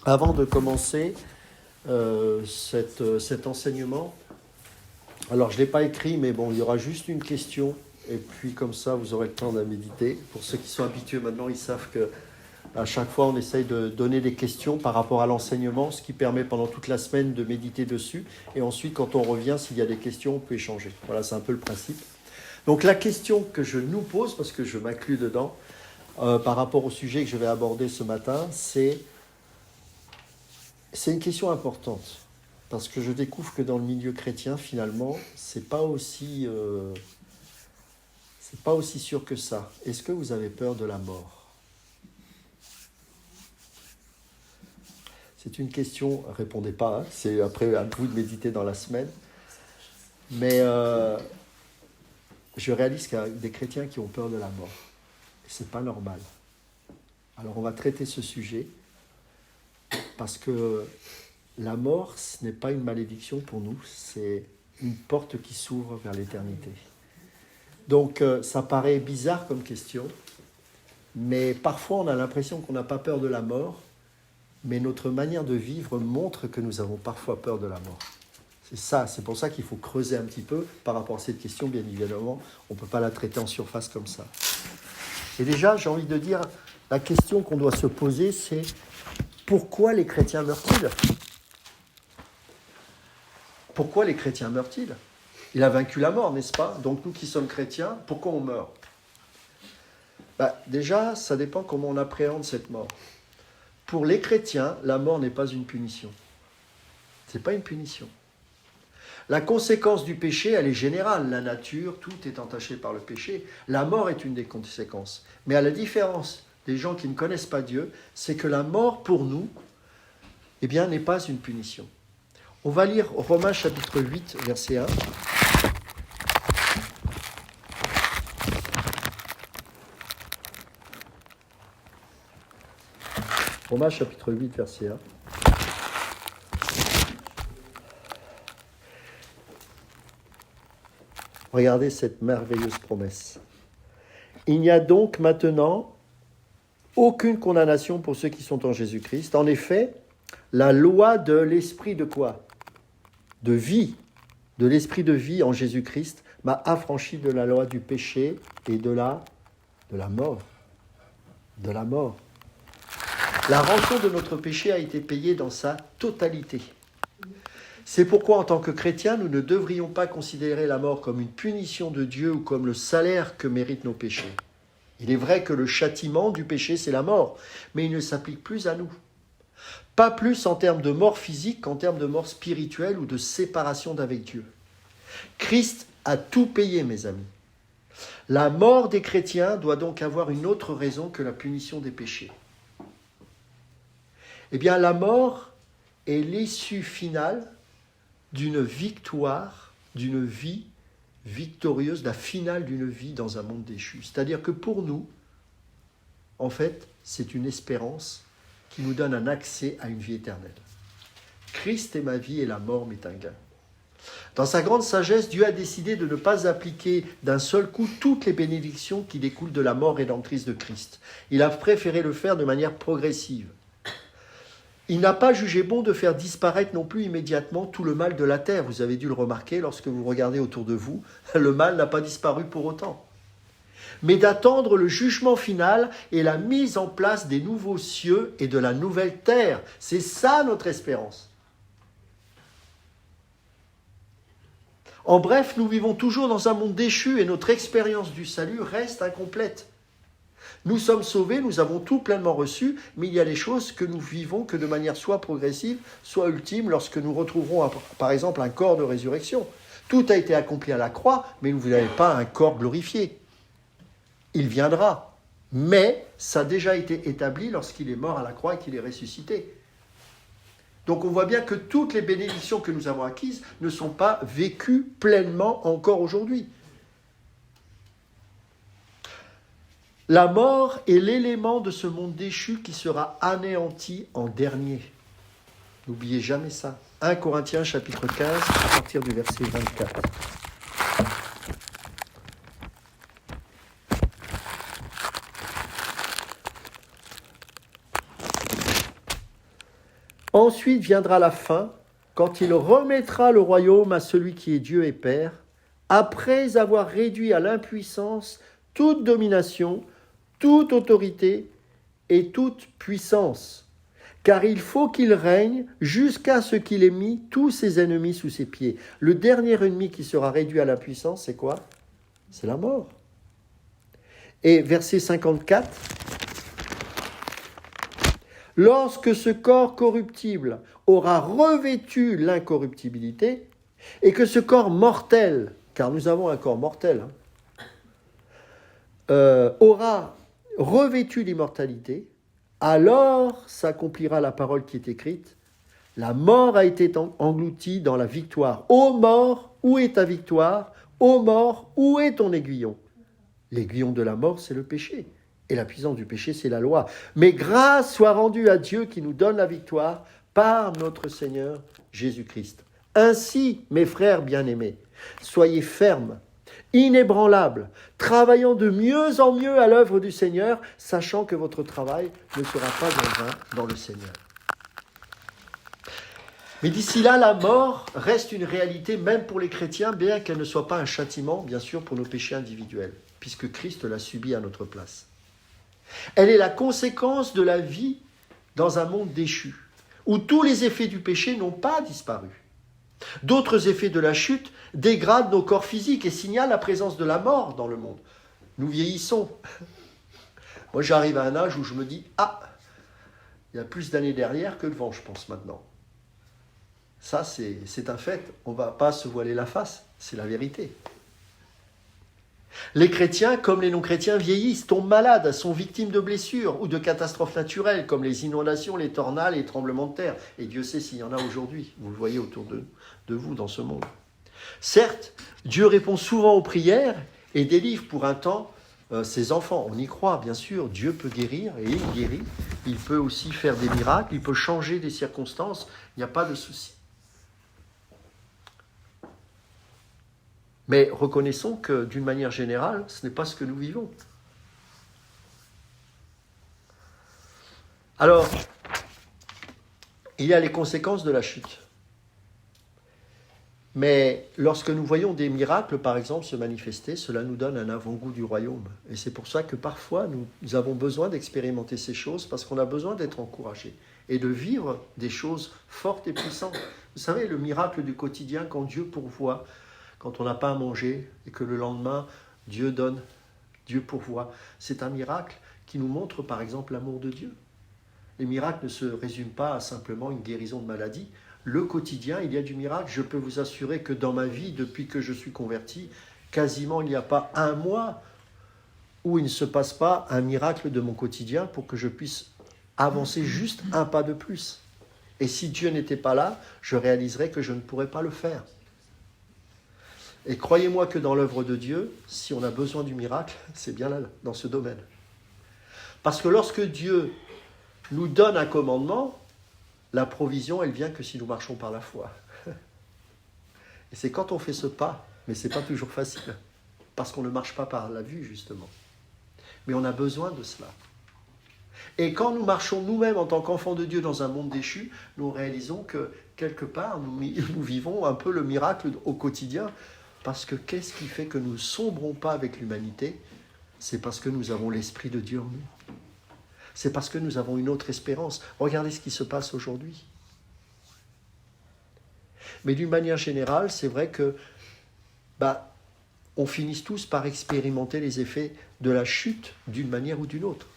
Avant de commencer cet enseignement, alors je ne l'ai pas écrit, mais bon, il y aura juste une question, et puis comme ça, vous aurez le temps de méditer. Pour ceux qui sont habitués maintenant, ils savent que à chaque fois, on essaye de donner des questions par rapport à l'enseignement, ce qui permet pendant toute la semaine de méditer dessus. Et ensuite, quand on revient, s'il y a des questions, on peut échanger. Voilà, c'est un peu le principe. Donc la question que je nous pose, parce que je m'inclus dedans, par rapport au sujet que je vais aborder ce matin, c'est une question importante. Parce que je découvre que dans le milieu chrétien, finalement, c'est pas aussi sûr que ça. Est-ce que vous avez peur de la mort ? C'est une question, répondez pas, hein, c'est après à vous de méditer dans la semaine. Mais je réalise qu'il y a des chrétiens qui ont peur de la mort. Et c'est pas normal. Alors on va traiter ce sujet parce que la mort, ce n'est pas une malédiction pour nous, c'est une porte qui s'ouvre vers l'éternité. Donc ça paraît bizarre comme question, mais parfois on a l'impression qu'on n'a pas peur de la mort, mais notre manière de vivre montre que nous avons parfois peur de la mort. C'est pour ça qu'il faut creuser un petit peu par rapport à cette question, bien évidemment, on ne peut pas la traiter en surface comme ça. Et déjà, j'ai envie de dire, la question qu'on doit se poser, c'est pourquoi les chrétiens meurent-ils ? Pourquoi les chrétiens meurent-ils ? Il a vaincu la mort, n'est-ce pas ? Donc nous qui sommes chrétiens, pourquoi on meurt ? Déjà, ça dépend comment on appréhende cette mort. Pour les chrétiens, la mort n'est pas une punition. Ce n'est pas une punition. La conséquence du péché, elle est générale. La nature, tout est entaché par le péché. La mort est une des conséquences. Mais à la différence des gens qui ne connaissent pas Dieu, c'est que la mort, pour nous, n'est pas une punition. On va lire Romains chapitre 8, verset 1. Romains chapitre 8, verset 1. Regardez cette merveilleuse promesse. Il n'y a donc maintenant aucune condamnation pour ceux qui sont en Jésus-Christ. En effet, la loi de l'esprit de quoi ? De vie, de l'esprit de vie en Jésus-Christ m'a affranchi de la loi du péché et de la mort. De la mort. La rançon de notre péché a été payée dans sa totalité. C'est pourquoi, en tant que chrétiens, nous ne devrions pas considérer la mort comme une punition de Dieu ou comme le salaire que méritent nos péchés. Il est vrai que le châtiment du péché, c'est la mort, mais il ne s'applique plus à nous. Pas plus en termes de mort physique qu'en termes de mort spirituelle ou de séparation d'avec Dieu. Christ a tout payé, mes amis. La mort des chrétiens doit donc avoir une autre raison que la punition des péchés. La mort est l'issue finale d'une victoire, d'une vie victorieuse, la finale d'une vie dans un monde déchu. C'est-à-dire que pour nous, en fait, c'est une espérance qui nous donne un accès à une vie éternelle. Christ est ma vie et la mort m'est un gain. Dans sa grande sagesse, Dieu a décidé de ne pas appliquer d'un seul coup toutes les bénédictions qui découlent de la mort rédemptrice de Christ. Il a préféré le faire de manière progressive. Il n'a pas jugé bon de faire disparaître non plus immédiatement tout le mal de la terre. Vous avez dû le remarquer lorsque vous regardez autour de vous. Le mal n'a pas disparu pour autant. Mais d'attendre le jugement final et la mise en place des nouveaux cieux et de la nouvelle terre. C'est ça notre espérance. En bref, nous vivons toujours dans un monde déchu et notre expérience du salut reste incomplète. Nous sommes sauvés, nous avons tout pleinement reçu, mais il y a des choses que nous vivons que de manière soit progressive, soit ultime, lorsque nous retrouverons, par exemple, un corps de résurrection. Tout a été accompli à la croix, mais vous n'avez pas un corps glorifié. Il viendra, mais ça a déjà été établi lorsqu'il est mort à la croix et qu'il est ressuscité. Donc on voit bien que toutes les bénédictions que nous avons acquises ne sont pas vécues pleinement encore aujourd'hui. La mort est l'élément de ce monde déchu qui sera anéanti en dernier. N'oubliez jamais ça. 1 Corinthiens chapitre 15, à partir du verset 24. Ensuite viendra la fin, quand il remettra le royaume à celui qui est Dieu et Père, après avoir réduit à l'impuissance toute domination, toute autorité et toute puissance. Car il faut qu'il règne jusqu'à ce qu'il ait mis tous ses ennemis sous ses pieds. Le dernier ennemi qui sera réduit à l'impuissance, c'est quoi? C'est la mort. Et verset 54, « Lorsque ce corps corruptible aura revêtu l'incorruptibilité, et que ce corps mortel, car nous avons un corps mortel, aura revêtu l'immortalité, alors s'accomplira la parole qui est écrite. La mort a été engloutie dans la victoire. Ô mort, où est ta victoire? Ô mort, où est ton aiguillon? L'aiguillon de la mort, c'est le péché. Et la puissance du péché, c'est la loi. Mais grâce soit rendue à Dieu qui nous donne la victoire par notre Seigneur Jésus-Christ. Ainsi, mes frères bien-aimés, soyez fermes, inébranlables, travaillant de mieux en mieux à l'œuvre du Seigneur, sachant que votre travail ne sera pas en vain dans le Seigneur. Mais d'ici là, la mort reste une réalité même pour les chrétiens, bien qu'elle ne soit pas un châtiment, bien sûr, pour nos péchés individuels, puisque Christ l'a subi à notre place. Elle est la conséquence de la vie dans un monde déchu, où tous les effets du péché n'ont pas disparu. D'autres effets de la chute dégradent nos corps physiques et signalent la présence de la mort dans le monde. Nous vieillissons. Moi, j'arrive à un âge où je me dis « Ah, il y a plus d'années derrière que devant, je pense, maintenant. » Ça, c'est un fait. On ne va pas se voiler la face. C'est la vérité. Les chrétiens, comme les non-chrétiens, vieillissent, tombent malades, sont victimes de blessures ou de catastrophes naturelles, comme les inondations, les tornades, les tremblements de terre. Et Dieu sait s'il y en a aujourd'hui. Vous le voyez autour de vous dans ce monde. Certes, Dieu répond souvent aux prières et délivre pour un temps ses enfants. On y croit, bien sûr. Dieu peut guérir et il guérit. Il peut aussi faire des miracles. Il peut changer des circonstances. Il n'y a pas de souci. Mais reconnaissons que, d'une manière générale, ce n'est pas ce que nous vivons. Alors, il y a les conséquences de la chute. Mais lorsque nous voyons des miracles, par exemple, se manifester, cela nous donne un avant-goût du royaume. Et c'est pour ça que parfois, nous avons besoin d'expérimenter ces choses, parce qu'on a besoin d'être encouragés et de vivre des choses fortes et puissantes. Vous savez, le miracle du quotidien, quand Dieu pourvoit, quand on n'a pas à manger et que le lendemain, Dieu donne, Dieu pourvoit. C'est un miracle qui nous montre par exemple l'amour de Dieu. Les miracles ne se résument pas à simplement une guérison de maladie. Le quotidien, il y a du miracle. Je peux vous assurer que dans ma vie, depuis que je suis converti, quasiment il n'y a pas un mois où il ne se passe pas un miracle de mon quotidien pour que je puisse avancer juste un pas de plus. Et si Dieu n'était pas là, je réaliserais que je ne pourrais pas le faire. Et croyez-moi que dans l'œuvre de Dieu, si on a besoin du miracle, c'est bien là, dans ce domaine. Parce que lorsque Dieu nous donne un commandement, la provision, elle vient que si nous marchons par la foi. Et c'est quand on fait ce pas, mais ce n'est pas toujours facile, parce qu'on ne marche pas par la vue, justement. Mais on a besoin de cela. Et quand nous marchons nous-mêmes en tant qu'enfants de Dieu dans un monde déchu, nous réalisons que, quelque part, nous vivons un peu le miracle au quotidien. Parce que qu'est-ce qui fait que nous ne sombrons pas avec l'humanité? C'est parce que nous avons l'Esprit de Dieu en nous. C'est parce que nous avons une autre espérance. Regardez ce qui se passe aujourd'hui. Mais d'une manière générale, c'est vrai que on finisse tous par expérimenter les effets de la chute d'une manière ou d'une autre.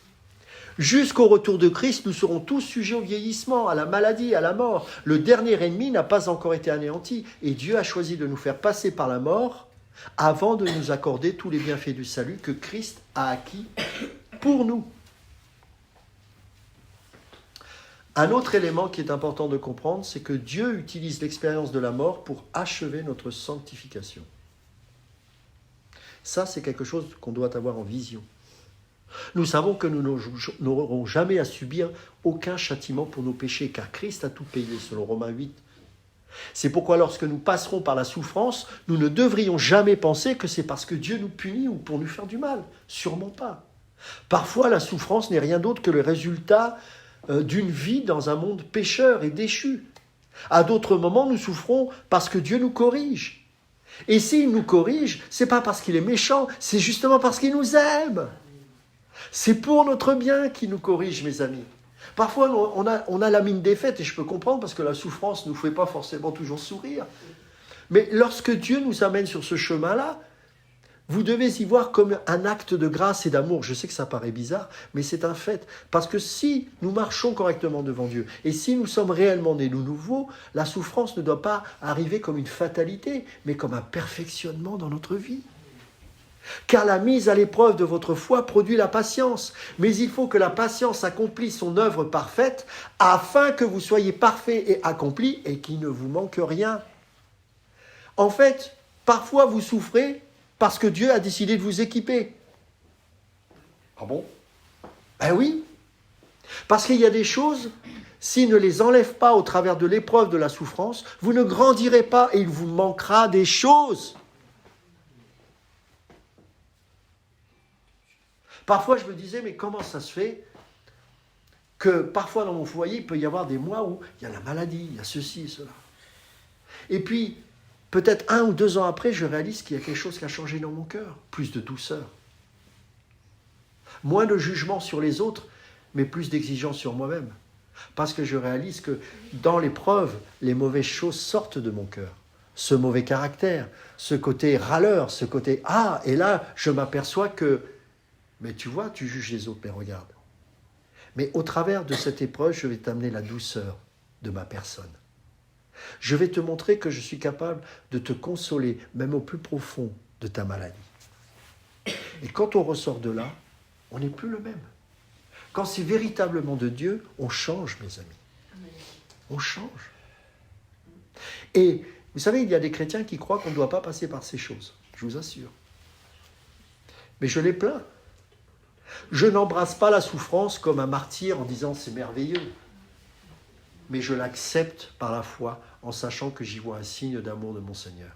Jusqu'au retour de Christ, nous serons tous sujets au vieillissement, à la maladie, à la mort. Le dernier ennemi n'a pas encore été anéanti. Et Dieu a choisi de nous faire passer par la mort avant de nous accorder tous les bienfaits du salut que Christ a acquis pour nous. Un autre élément qui est important de comprendre, c'est que Dieu utilise l'expérience de la mort pour achever notre sanctification. Ça, c'est quelque chose qu'on doit avoir en vision. Nous savons que nous n'aurons jamais à subir aucun châtiment pour nos péchés, car Christ a tout payé, selon Romains 8. C'est pourquoi lorsque nous passerons par la souffrance, nous ne devrions jamais penser que c'est parce que Dieu nous punit ou pour nous faire du mal. Sûrement pas. Parfois, la souffrance n'est rien d'autre que le résultat d'une vie dans un monde pécheur et déchu. À d'autres moments, nous souffrons parce que Dieu nous corrige. Et s'il nous corrige, c'est pas parce qu'il est méchant, c'est justement parce qu'il nous aime. C'est pour notre bien qu'il nous corrige, mes amis. Parfois, on a la mine défaite, et je peux comprendre parce que la souffrance ne nous fait pas forcément toujours sourire. Mais lorsque Dieu nous amène sur ce chemin-là, vous devez y voir comme un acte de grâce et d'amour. Je sais que ça paraît bizarre, mais c'est un fait. Parce que si nous marchons correctement devant Dieu, et si nous sommes réellement nés nouveaux, la souffrance ne doit pas arriver comme une fatalité, mais comme un perfectionnement dans notre vie. Car la mise à l'épreuve de votre foi produit la patience. Mais il faut que la patience accomplisse son œuvre parfaite, afin que vous soyez parfaits et accomplis, et qu'il ne vous manque rien. En fait, parfois vous souffrez parce que Dieu a décidé de vous équiper. Ah bon? Ben oui. Parce qu'il y a des choses, s'il ne les enlève pas au travers de l'épreuve de la souffrance, vous ne grandirez pas et il vous manquera des choses. Parfois, je me disais, mais comment ça se fait que parfois dans mon foyer, il peut y avoir des mois où il y a la maladie, il y a ceci et cela. Et puis, peut-être 1 ou 2 ans après, je réalise qu'il y a quelque chose qui a changé dans mon cœur. Plus de douceur. Moins de jugement sur les autres, mais plus d'exigence sur moi-même. Parce que je réalise que dans l'épreuve, les mauvaises choses sortent de mon cœur. Ce mauvais caractère, ce côté râleur, ce côté « Ah !» Et là, je m'aperçois que « Mais tu vois, tu juges les autres, mais regarde. » Mais au travers de cette épreuve, je vais t'amener la douceur de ma personne. Je vais te montrer que je suis capable de te consoler, même au plus profond de ta maladie. Et quand on ressort de là, on n'est plus le même. Quand c'est véritablement de Dieu, on change, mes amis. On change. Et vous savez, il y a des chrétiens qui croient qu'on ne doit pas passer par ces choses. Je vous assure. Mais je les plains. Je n'embrasse pas la souffrance comme un martyr en disant c'est merveilleux. Mais je l'accepte par la foi en sachant que j'y vois un signe d'amour de mon Seigneur.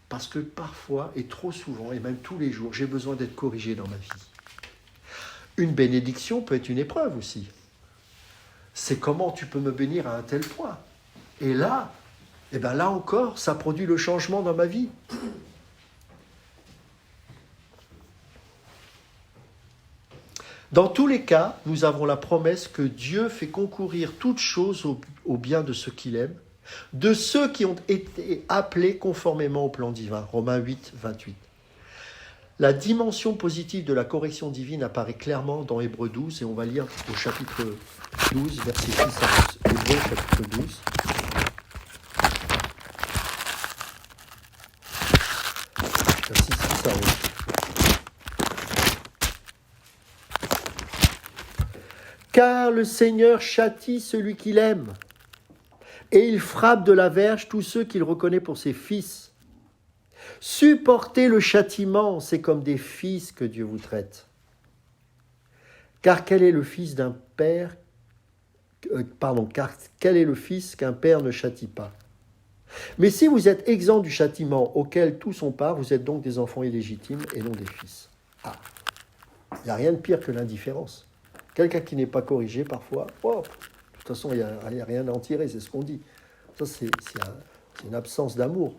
Parce que parfois, et trop souvent, et même tous les jours, j'ai besoin d'être corrigé dans ma vie. Une bénédiction peut être une épreuve aussi. C'est comment tu peux me bénir à un tel point. Et là, là encore, ça produit le changement dans ma vie. Dans tous les cas, nous avons la promesse que Dieu fait concourir toutes choses au bien de ceux qu'il aime, de ceux qui ont été appelés conformément au plan divin. Romains 8, 28. La dimension positive de la correction divine apparaît clairement dans Hébreux 12, et on va lire au chapitre 12, verset 6 à 11. Hébreux chapitre 12. Verset 6 à 11. Car le Seigneur châtie celui qu'il aime, et il frappe de la verge tous ceux qu'il reconnaît pour ses fils. Supportez le châtiment, c'est comme des fils que Dieu vous traite. Car quel est le fils d'un père car quel est le fils qu'un père ne châtie pas? Mais si vous êtes exempts du châtiment auquel tous ont part, vous êtes donc des enfants illégitimes et non des fils. Ah, il n'y a rien de pire que l'indifférence. Quelqu'un qui n'est pas corrigé parfois, de toute façon, il n'y a rien à en tirer, c'est ce qu'on dit. Ça, c'est une absence d'amour.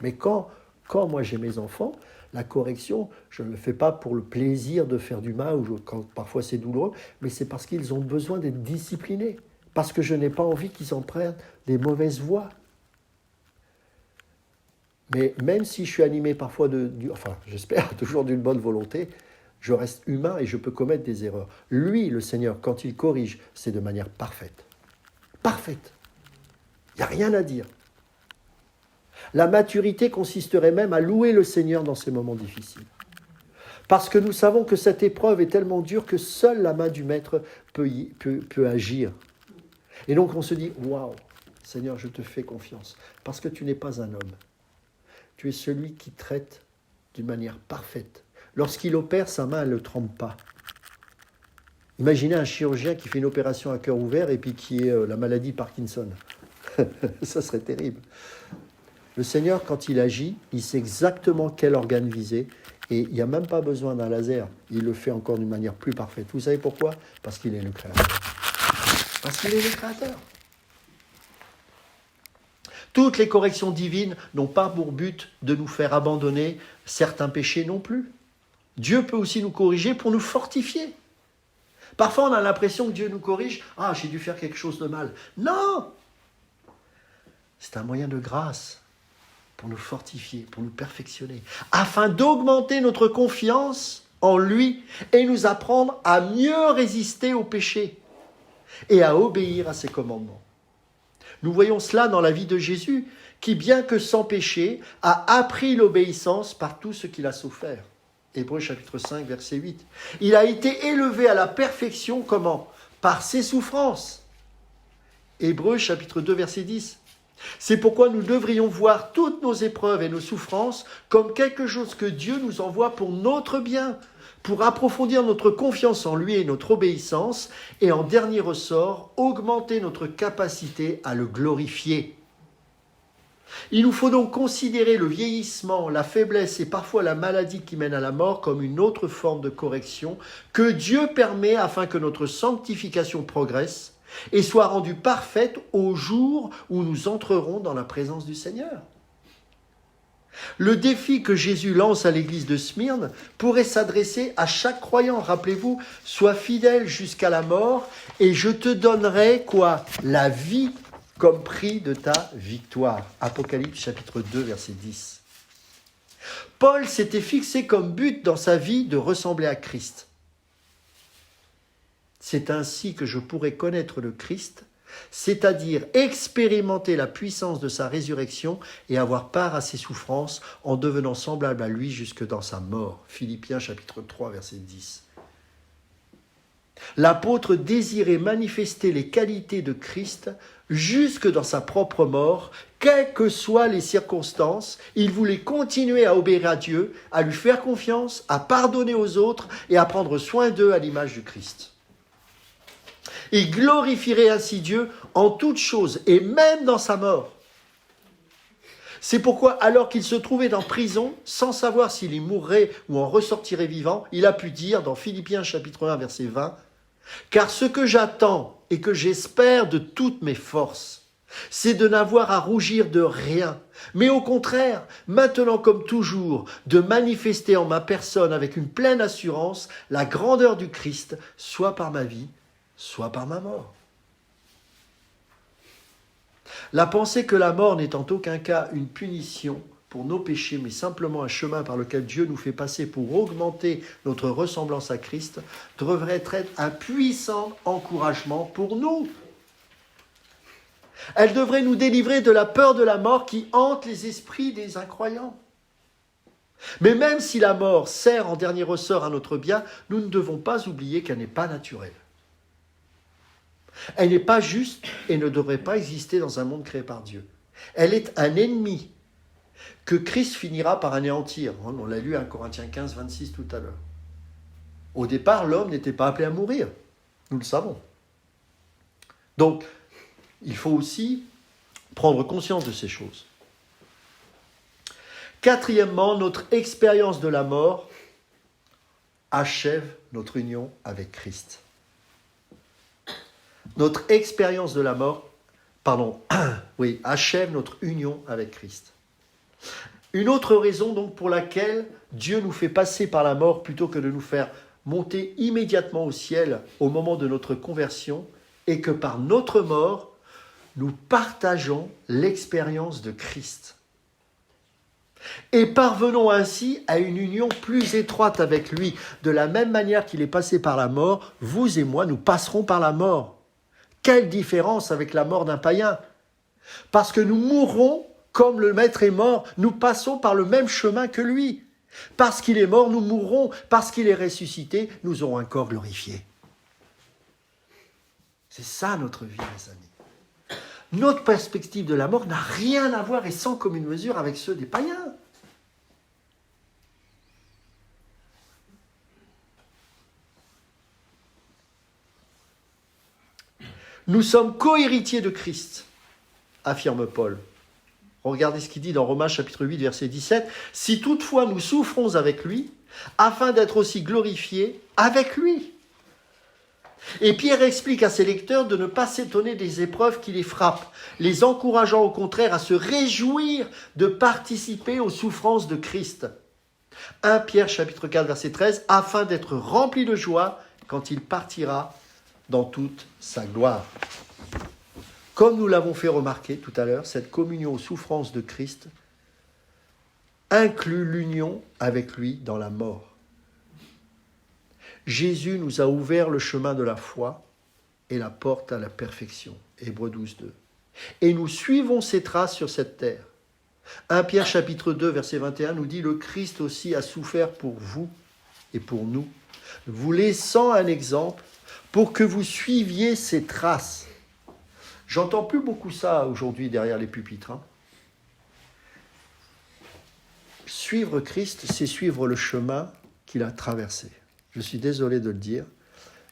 Mais quand moi j'ai mes enfants, la correction, je ne le fais pas pour le plaisir de faire du mal, ou quand parfois c'est douloureux, mais c'est parce qu'ils ont besoin d'être disciplinés, parce que je n'ai pas envie qu'ils en prennent des mauvaises voies. Mais même si je suis animé parfois j'espère toujours d'une bonne volonté, je reste humain et je peux commettre des erreurs. Lui, le Seigneur, quand il corrige, c'est de manière parfaite. Parfaite. Il n'y a rien à dire. La maturité consisterait même à louer le Seigneur dans ces moments difficiles. Parce que nous savons que cette épreuve est tellement dure que seule la main du Maître peut agir. Et donc on se dit, waouh, Seigneur, je te fais confiance. Parce que tu n'es pas un homme. Tu es celui qui traite d'une manière parfaite. Lorsqu'il opère, sa main, elle ne tremble pas. Imaginez un chirurgien qui fait une opération à cœur ouvert et puis qui ait la maladie Parkinson. Ça serait terrible. Le Seigneur, quand il agit, il sait exactement quel organe viser et il n'y a même pas besoin d'un laser. Il le fait encore d'une manière plus parfaite. Vous savez pourquoi? Parce qu'il est le Créateur. Parce qu'il est le Créateur. Toutes les corrections divines n'ont pas pour but de nous faire abandonner certains péchés non plus. Dieu peut aussi nous corriger pour nous fortifier. Parfois, on a l'impression que Dieu nous corrige. « Ah, j'ai dû faire quelque chose de mal. » Non! C'est un moyen de grâce pour nous fortifier, pour nous perfectionner, afin d'augmenter notre confiance en lui et nous apprendre à mieux résister au péché et à obéir à ses commandements. Nous voyons cela dans la vie de Jésus, qui, bien que sans péché, a appris l'obéissance par tout ce qu'il a souffert. Hébreux chapitre 5, verset 8. Il a été élevé à la perfection, comment? Par ses souffrances. Hébreux chapitre 2, verset 10. C'est pourquoi nous devrions voir toutes nos épreuves et nos souffrances comme quelque chose que Dieu nous envoie pour notre bien, pour approfondir notre confiance en lui et notre obéissance, et en dernier ressort, augmenter notre capacité à le glorifier. Il nous faut donc considérer le vieillissement, la faiblesse et parfois la maladie qui mène à la mort comme une autre forme de correction que Dieu permet afin que notre sanctification progresse et soit rendue parfaite au jour où nous entrerons dans la présence du Seigneur. Le défi que Jésus lance à l'église de Smyrne pourrait s'adresser à chaque croyant. Rappelez-vous, sois fidèle jusqu'à la mort et je te donnerai quoi? La vie comme prix de ta victoire. Apocalypse chapitre 2, verset 10. Paul s'était fixé comme but dans sa vie de ressembler à Christ. C'est ainsi que je pourrai connaître le Christ, c'est-à-dire expérimenter la puissance de sa résurrection et avoir part à ses souffrances en devenant semblable à lui jusque dans sa mort. Philippiens chapitre 3, verset 10. L'apôtre désirait manifester les qualités de Christ jusque dans sa propre mort, quelles que soient les circonstances. Il voulait continuer à obéir à Dieu, à lui faire confiance, à pardonner aux autres et à prendre soin d'eux à l'image du Christ. Il glorifierait ainsi Dieu en toutes choses et même dans sa mort. C'est pourquoi, alors qu'il se trouvait en prison, sans savoir s'il y mourrait ou en ressortirait vivant, il a pu dire dans Philippiens chapitre 1, verset 20, « Car ce que j'attends et que j'espère de toutes mes forces, c'est de n'avoir à rougir de rien, mais au contraire, maintenant comme toujours, de manifester en ma personne avec une pleine assurance la grandeur du Christ, soit par ma vie, soit par ma mort. » La pensée que la mort n'est en aucun cas une punition pour nos péchés, mais simplement un chemin par lequel Dieu nous fait passer pour augmenter notre ressemblance à Christ, devrait être un puissant encouragement pour nous. Elle devrait nous délivrer de la peur de la mort qui hante les esprits des incroyants. Mais même si la mort sert en dernier ressort à notre bien, nous ne devons pas oublier qu'elle n'est pas naturelle. Elle n'est pas juste et ne devrait pas exister dans un monde créé par Dieu. Elle est un ennemi que Christ finira par anéantir. On l'a lu à Corinthiens 15, 26 tout à l'heure. Au départ, l'homme n'était pas appelé à mourir. Nous le savons. Donc, il faut aussi prendre conscience de ces choses. Quatrièmement, notre expérience de la mort achève notre union avec Christ. Notre expérience de la mort, achève notre union avec Christ. Une autre raison donc pour laquelle Dieu nous fait passer par la mort plutôt que de nous faire monter immédiatement au ciel au moment de notre conversion est que par notre mort, nous partageons l'expérience de Christ. Et parvenons ainsi à une union plus étroite avec lui. De la même manière qu'il est passé par la mort, vous et moi, nous passerons par la mort. Quelle différence avec la mort d'un païen! Parce que nous mourrons comme le Maître est mort, nous passons par le même chemin que lui. Parce qu'il est mort, nous mourrons. Parce qu'il est ressuscité, nous aurons un corps glorifié. C'est ça notre vie, mes amis. Notre perspective de la mort n'a rien à voir et sans commune mesure avec ceux des païens. Nous sommes co-héritiers de Christ, affirme Paul. Regardez ce qu'il dit dans Romains chapitre 8, verset 17. « Si toutefois nous souffrons avec lui, afin d'être aussi glorifiés avec lui. » Et Pierre explique à ses lecteurs de ne pas s'étonner des épreuves qui les frappent, les encourageant au contraire à se réjouir de participer aux souffrances de Christ. 1 Pierre chapitre 4 verset 13, afin d'être rempli de joie quand il partira dans toute sa gloire. Comme nous l'avons fait remarquer tout à l'heure, cette communion aux souffrances de Christ inclut l'union avec lui dans la mort. Jésus nous a ouvert le chemin de la foi et la porte à la perfection. Hébreux 12, 2. Et nous suivons ses traces sur cette terre. 1 Pierre chapitre 2 verset 21 nous dit « Le Christ aussi a souffert pour vous et pour nous, vous laissant un exemple pour que vous suiviez ses traces. » J'entends plus beaucoup ça aujourd'hui derrière les pupitres. Suivre Christ, c'est suivre le chemin qu'il a traversé. Je suis désolé de le dire,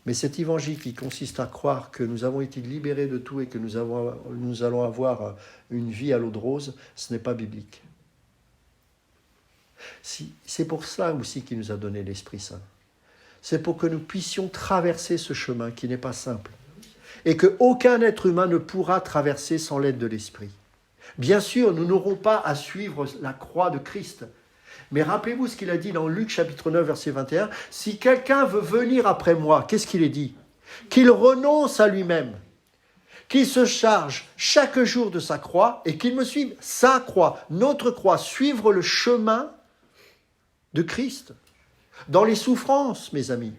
mais cet évangile qui consiste à croire que nous avons été libérés de tout et que nous allons avoir une vie à l'eau de rose, ce n'est pas biblique. C'est pour ça aussi qu'il nous a donné l'Esprit Saint. C'est pour que nous puissions traverser ce chemin qui n'est pas simple et qu'aucun être humain ne pourra traverser sans l'aide de l'Esprit. Bien sûr, nous n'aurons pas à suivre la croix de Christ. Mais rappelez-vous ce qu'il a dit dans Luc chapitre 9, verset 21. « Si quelqu'un veut venir après moi, qu'est-ce qu'il est dit ? Qu'il renonce à lui-même, qu'il se charge chaque jour de sa croix et qu'il me suive. » Sa croix, notre croix, suivre le chemin de Christ. Dans les souffrances, mes amis.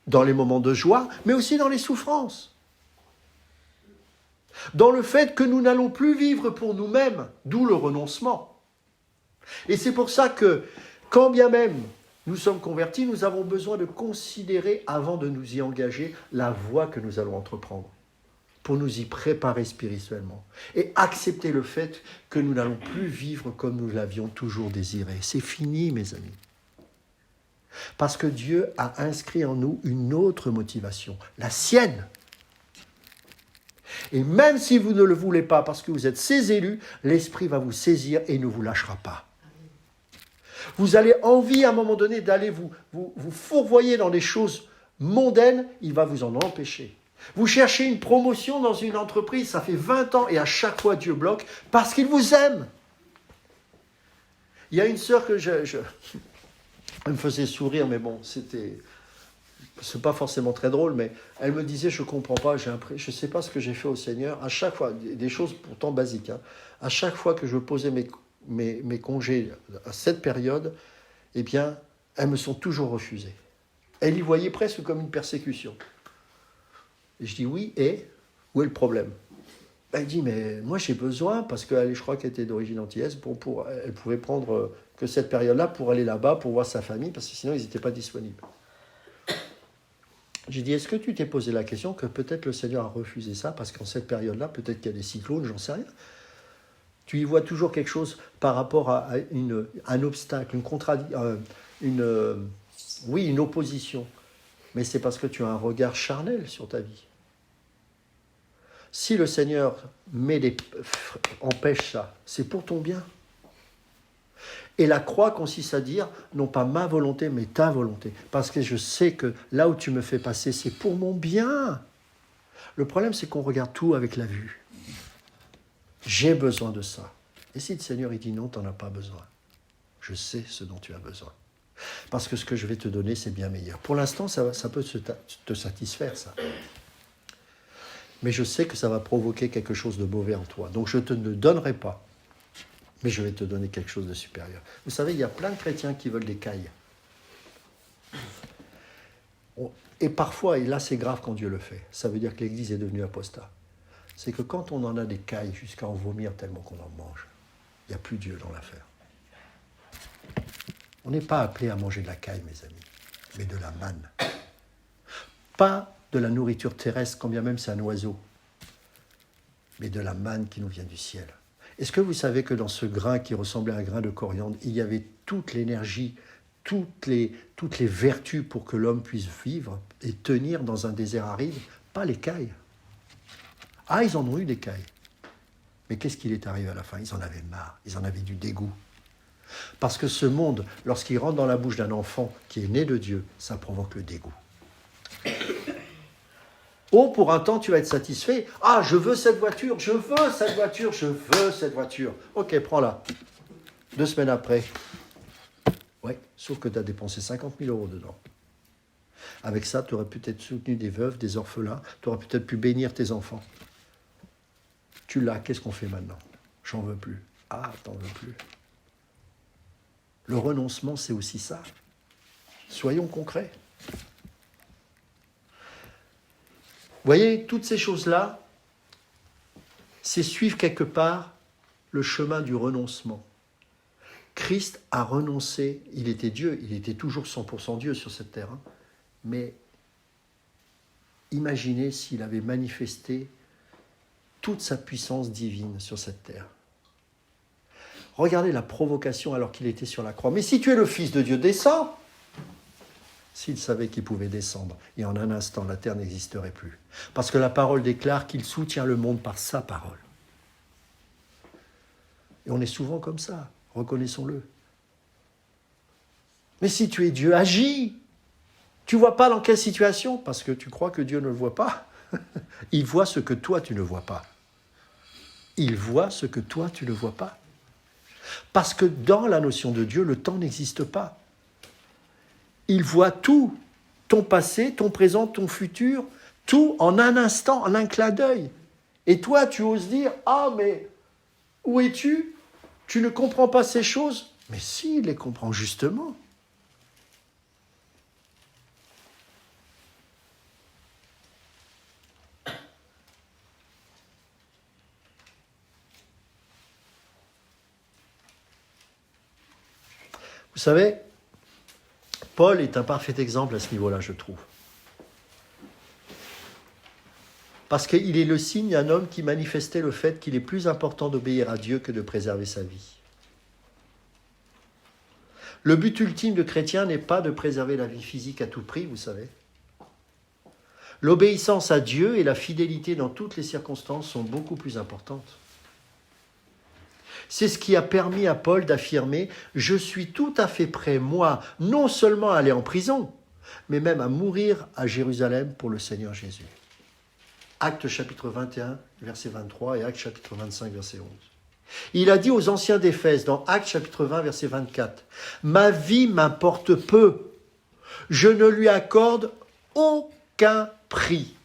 Dans les moments de joie, mais aussi dans les souffrances. Dans le fait que nous n'allons plus vivre pour nous-mêmes, d'où le renoncement. Et c'est pour ça que, quand bien même nous sommes convertis, nous avons besoin de considérer, avant de nous y engager, la voie que nous allons entreprendre, pour nous y préparer spirituellement, et accepter le fait que nous n'allons plus vivre comme nous l'avions toujours désiré. C'est fini, mes amis. Parce que Dieu a inscrit en nous une autre motivation, la sienne. Et même si vous ne le voulez pas, parce que vous êtes ses élus, l'Esprit va vous saisir et ne vous lâchera pas. Vous avez envie à un moment donné d'aller vous fourvoyer dans des choses mondaines, il va vous en empêcher. Vous cherchez une promotion dans une entreprise, ça fait 20 ans et à chaque fois Dieu bloque parce qu'il vous aime. Il y a une sœur que elle me faisait sourire, mais bon, c'est pas forcément très drôle, mais elle me disait, je comprends pas, je sais pas ce que j'ai fait au Seigneur, à chaque fois, des choses pourtant basiques, à chaque fois que je posais mes congés à cette période, eh bien, elles me sont toujours refusées. Elle y voyait presque comme une persécution. Et je dis oui, et où est le problème ? Elle dit, mais moi j'ai besoin, parce que je crois qu'elle était d'origine antillaise, elle pouvait prendre que cette période-là pour aller là-bas, pour voir sa famille, parce que sinon ils n'étaient pas disponibles. J'ai dit, est-ce que tu t'es posé la question que peut-être le Seigneur a refusé ça, parce qu'en cette période-là, peut-être qu'il y a des cyclones, j'en sais rien. Tu y vois toujours quelque chose par rapport à un obstacle, une opposition. Mais c'est parce que tu as un regard charnel sur ta vie. Si le Seigneur empêche ça, c'est pour ton bien. Et la croix consiste à dire, non pas ma volonté, mais ta volonté. Parce que je sais que là où tu me fais passer, c'est pour mon bien. Le problème, c'est qu'on regarde tout avec la vue. J'ai besoin de ça. Et si le Seigneur il dit non, tu n'en as pas besoin. Je sais ce dont tu as besoin. Parce que ce que je vais te donner, c'est bien meilleur. Pour l'instant, ça peut te satisfaire, ça. Mais je sais que ça va provoquer quelque chose de mauvais en toi. Donc je ne te le donnerai pas. Mais je vais te donner quelque chose de supérieur. Vous savez, il y a plein de chrétiens qui veulent des cailles. Et parfois, et là c'est grave quand Dieu le fait, ça veut dire que l'Église est devenue apostat. C'est que quand on en a des cailles jusqu'à en vomir tellement qu'on en mange, il n'y a plus Dieu dans l'affaire. On n'est pas appelé à manger de la caille, mes amis, mais de la manne. Pas de la nourriture terrestre, quand bien même c'est un oiseau, mais de la manne qui nous vient du ciel. Est-ce que vous savez que dans ce grain qui ressemblait à un grain de coriandre, il y avait toute l'énergie, toutes les vertus pour que l'homme puisse vivre et tenir dans un désert aride? Pas les cailles. Ah, ils en ont eu des cailles. Mais qu'est-ce qu'il est arrivé à la fin? Ils en avaient marre, ils en avaient du dégoût. Parce que ce monde, lorsqu'il rentre dans la bouche d'un enfant qui est né de Dieu, ça provoque le dégoût. Oh, pour un temps, tu vas être satisfait. Ah, je veux cette voiture, je veux cette voiture, je veux cette voiture. Ok, prends-la. 2 semaines après. Ouais, sauf que tu as dépensé 50 000 euros dedans. Avec ça, tu aurais peut-être soutenu des veuves, des orphelins, tu aurais peut-être pu bénir tes enfants. Tu l'as, qu'est-ce qu'on fait maintenant? J'en veux plus. Ah, t'en veux plus. Le renoncement, c'est aussi ça. Soyons concrets. Vous voyez, toutes ces choses-là, c'est suivre quelque part le chemin du renoncement. Christ a renoncé, il était Dieu, il était toujours 100% Dieu sur cette terre, hein, mais imaginez s'il avait manifesté toute sa puissance divine sur cette terre. Regardez la provocation alors qu'il était sur la croix. Mais si tu es le Fils de Dieu, descends. S'il savait qu'il pouvait descendre, et en un instant, la terre n'existerait plus. Parce que la parole déclare qu'il soutient le monde par sa parole. Et on est souvent comme ça, reconnaissons-le. Mais si tu es Dieu, agis. Tu ne vois pas dans quelle situation? Parce que tu crois que Dieu ne le voit pas. Il voit ce que toi, tu ne vois pas. Il voit ce que toi, tu ne vois pas. Parce que dans la notion de Dieu, le temps n'existe pas. Il voit tout, ton passé, ton présent, ton futur, tout en un instant, en un clin d'œil. Et toi, tu oses dire, ah mais où es-tu? Tu ne comprends pas ces choses? Mais si, il les comprend justement. Vous savez, Paul est un parfait exemple à ce niveau-là, je trouve. Parce qu'il est le signe d'un homme qui manifestait le fait qu'il est plus important d'obéir à Dieu que de préserver sa vie. Le but ultime de chrétien n'est pas de préserver la vie physique à tout prix, vous savez. L'obéissance à Dieu et la fidélité dans toutes les circonstances sont beaucoup plus importantes. C'est ce qui a permis à Paul d'affirmer « Je suis tout à fait prêt, moi, non seulement à aller en prison, mais même à mourir à Jérusalem pour le Seigneur Jésus. » Actes chapitre 21, verset 23 et Actes chapitre 25, verset 11. Il a dit aux anciens d'Éphèse dans Actes chapitre 20, verset 24 « Ma vie m'importe peu, je ne lui accorde aucun prix.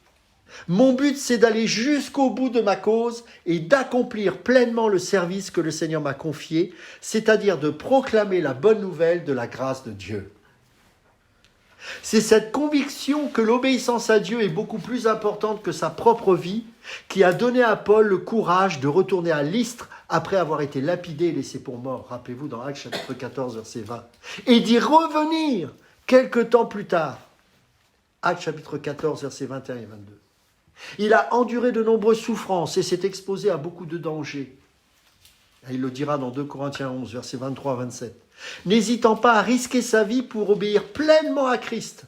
Mon but, c'est d'aller jusqu'au bout de ma cause et d'accomplir pleinement le service que le Seigneur m'a confié, c'est-à-dire de proclamer la bonne nouvelle de la grâce de Dieu. » C'est cette conviction que l'obéissance à Dieu est beaucoup plus importante que sa propre vie qui a donné à Paul le courage de retourner à Lystre après avoir été lapidé et laissé pour mort. Rappelez-vous dans Actes chapitre 14, verset 20. Et d'y revenir quelque temps plus tard. Actes chapitre 14, versets 21 et 22. Il a enduré de nombreuses souffrances et s'est exposé à beaucoup de dangers. Il le dira dans 2 Corinthiens 11, versets 23 à 27. N'hésitant pas à risquer sa vie pour obéir pleinement à Christ.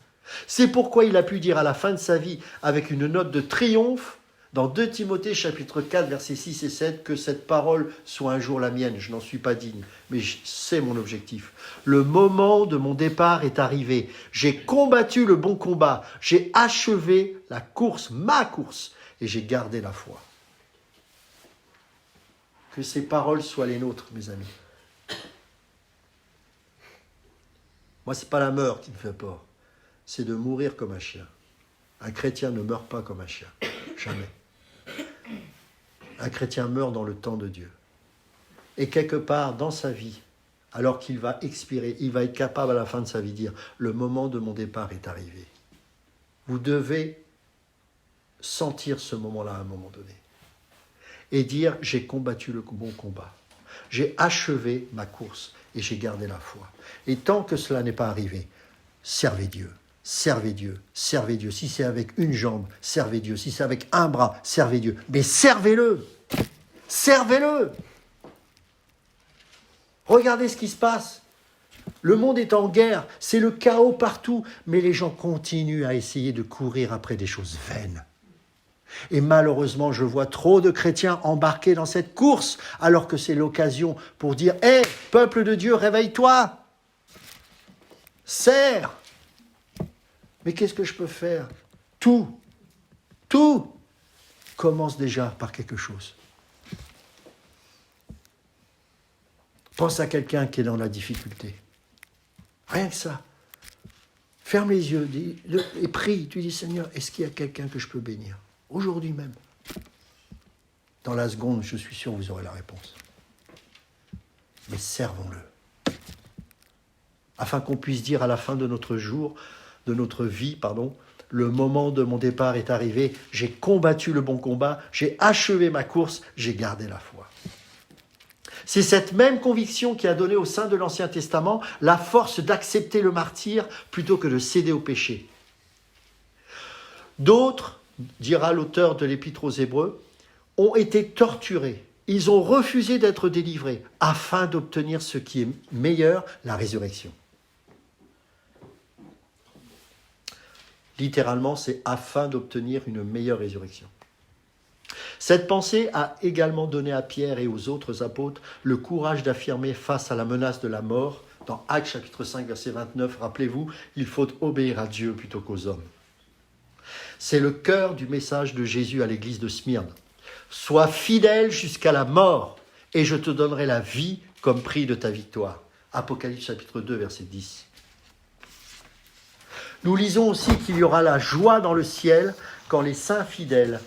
C'est pourquoi il a pu dire à la fin de sa vie, avec une note de triomphe, dans 2 Timothée chapitre 4, versets 6 et 7, que cette parole soit un jour la mienne. Je n'en suis pas digne, mais c'est mon objectif. Le moment de mon départ est arrivé. J'ai combattu le bon combat. J'ai achevé la course, ma course, et j'ai gardé la foi. Que ces paroles soient les nôtres, mes amis. Moi, ce n'est pas la mort qui me fait peur. C'est de mourir comme un chien. Un chrétien ne meurt pas comme un chien. Jamais. Un chrétien meurt dans le temps de Dieu. Et quelque part dans sa vie, alors qu'il va expirer, il va être capable à la fin de sa vie de dire « Le moment de mon départ est arrivé ». Vous devez sentir ce moment-là à un moment donné. Et dire « J'ai combattu le bon combat. J'ai achevé ma course et j'ai gardé la foi. » Et tant que cela n'est pas arrivé, servez Dieu. Servez Dieu, servez Dieu. Si c'est avec une jambe, servez Dieu. Si c'est avec un bras, servez Dieu. Mais servez-le. Servez-le. Regardez ce qui se passe. Le monde est en guerre, c'est le chaos partout, mais les gens continuent à essayer de courir après des choses vaines. Et malheureusement, je vois trop de chrétiens embarqués dans cette course, alors que c'est l'occasion pour dire « Hé, peuple de Dieu, réveille-toi. Sers. » Mais qu'est-ce que je peux faire? Tout. Tout commence déjà par quelque chose. Pense à quelqu'un qui est dans la difficulté. Rien que ça. Ferme les yeux et prie. Tu dis, Seigneur, est-ce qu'il y a quelqu'un que je peux bénir? Aujourd'hui même. Dans la seconde, je suis sûr que vous aurez la réponse. Mais servons-le. Afin qu'on puisse dire à la fin de notre vie, le moment de mon départ est arrivé, j'ai combattu le bon combat, j'ai achevé ma course, j'ai gardé la foi. C'est cette même conviction qui a donné au sein de l'Ancien Testament la force d'accepter le martyre plutôt que de céder au péché. D'autres, dira l'auteur de l'Épître aux Hébreux, ont été torturés. Ils ont refusé d'être délivrés afin d'obtenir ce qui est meilleur, la résurrection. Littéralement, c'est afin d'obtenir une meilleure résurrection. Cette pensée a également donné à Pierre et aux autres apôtres le courage d'affirmer face à la menace de la mort. Dans Actes chapitre 5, verset 29, rappelez-vous, il faut obéir à Dieu plutôt qu'aux hommes. C'est le cœur du message de Jésus à l'église de Smyrne. Sois fidèle jusqu'à la mort et je te donnerai la vie comme prix de ta victoire. Apocalypse chapitre 2, verset 10. Nous lisons aussi qu'il y aura la joie dans le ciel quand les saints fidèles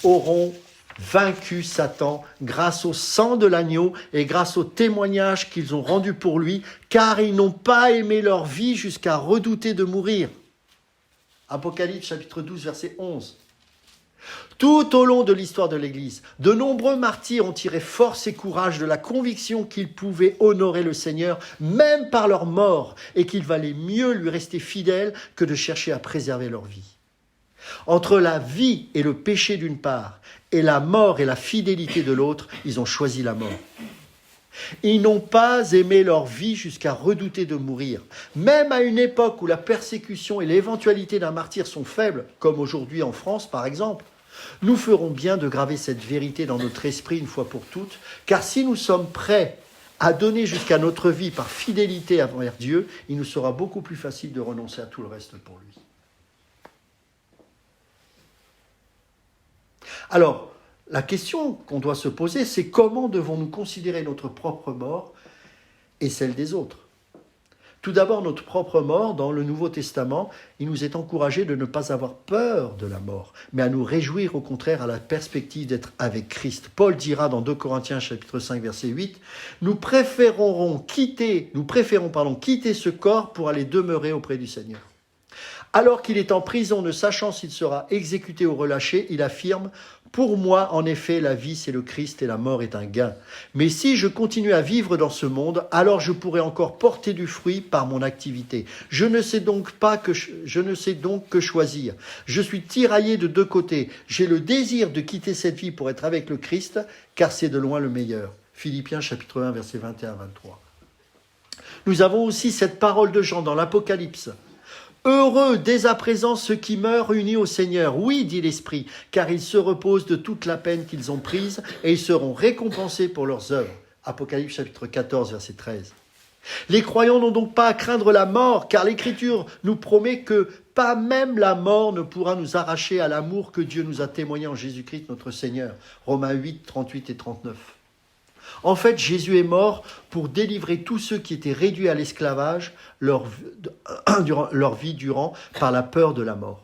auront vaincu Satan grâce au sang de l'agneau et grâce au témoignage qu'ils ont rendu pour lui, car ils n'ont pas aimé leur vie jusqu'à redouter de mourir. Apocalypse chapitre 12, verset 11. Tout au long de l'histoire de l'Église, de nombreux martyrs ont tiré force et courage de la conviction qu'ils pouvaient honorer le Seigneur, même par leur mort, et qu'il valait mieux lui rester fidèle que de chercher à préserver leur vie. Entre la vie et le péché d'une part, et la mort et la fidélité de l'autre, ils ont choisi la mort. Ils n'ont pas aimé leur vie jusqu'à redouter de mourir. Même à une époque où la persécution et l'éventualité d'un martyr sont faibles, comme aujourd'hui en France par exemple, nous ferons bien de graver cette vérité dans notre esprit une fois pour toutes, car si nous sommes prêts à donner jusqu'à notre vie par fidélité envers Dieu, il nous sera beaucoup plus facile de renoncer à tout le reste pour lui. Alors, la question qu'on doit se poser, c'est comment devons-nous considérer notre propre mort et celle des autres? Tout d'abord, notre propre mort, dans le Nouveau Testament, il nous est encouragé de ne pas avoir peur de la mort, mais à nous réjouir au contraire à la perspective d'être avec Christ. Paul dira dans 2 Corinthiens chapitre 5, verset 8, « Nous préférons quitter ce corps pour aller demeurer auprès du Seigneur. » Alors qu'il est en prison, ne sachant s'il sera exécuté ou relâché, il affirme « Pour moi, en effet, la vie, c'est le Christ et la mort est un gain. Mais si je continue à vivre dans ce monde, alors je pourrai encore porter du fruit par mon activité. Je ne sais donc que choisir. Je suis tiraillé de deux côtés. J'ai le désir de quitter cette vie pour être avec le Christ, car c'est de loin le meilleur. » Philippiens chapitre 1, versets 21-23. Nous avons aussi cette parole de Jean dans l'Apocalypse. Heureux dès à présent ceux qui meurent unis au Seigneur. Oui, dit l'Esprit, car ils se reposent de toute la peine qu'ils ont prise et ils seront récompensés pour leurs œuvres. Apocalypse chapitre 14, verset 13. Les croyants n'ont donc pas à craindre la mort, car l'Écriture nous promet que pas même la mort ne pourra nous arracher à l'amour que Dieu nous a témoigné en Jésus-Christ notre Seigneur. Romains 8, 38 et 39. En fait, Jésus est mort pour délivrer tous ceux qui étaient réduits à l'esclavage leur vie durant par la peur de la mort.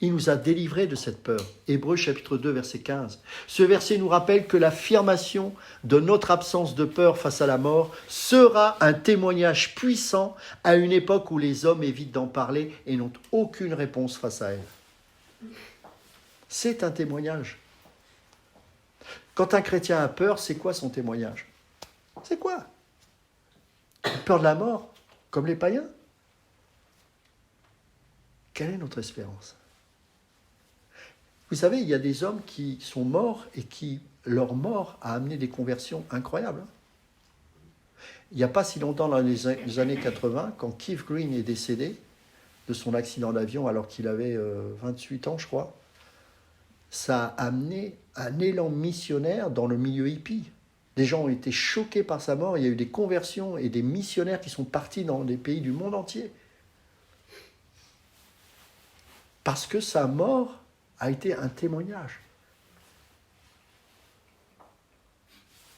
Il nous a délivrés de cette peur. Hébreux chapitre 2, verset 15. Ce verset nous rappelle que l'affirmation de notre absence de peur face à la mort sera un témoignage puissant à une époque où les hommes évitent d'en parler et n'ont aucune réponse face à elle. C'est un témoignage. Quand un chrétien a peur, c'est quoi son témoignage? C'est quoi? Peur de la mort, comme les païens? Quelle est notre espérance? Vous savez, il y a des hommes qui sont morts et qui, leur mort a amené des conversions incroyables. Il n'y a pas si longtemps, dans les années 80, quand Keith Green est décédé de son accident d'avion alors qu'il avait 28 ans, je crois, ça a amené un élan missionnaire dans le milieu hippie. Des gens ont été choqués par sa mort. Il y a eu des conversions et des missionnaires qui sont partis dans des pays du monde entier. Parce que sa mort a été un témoignage.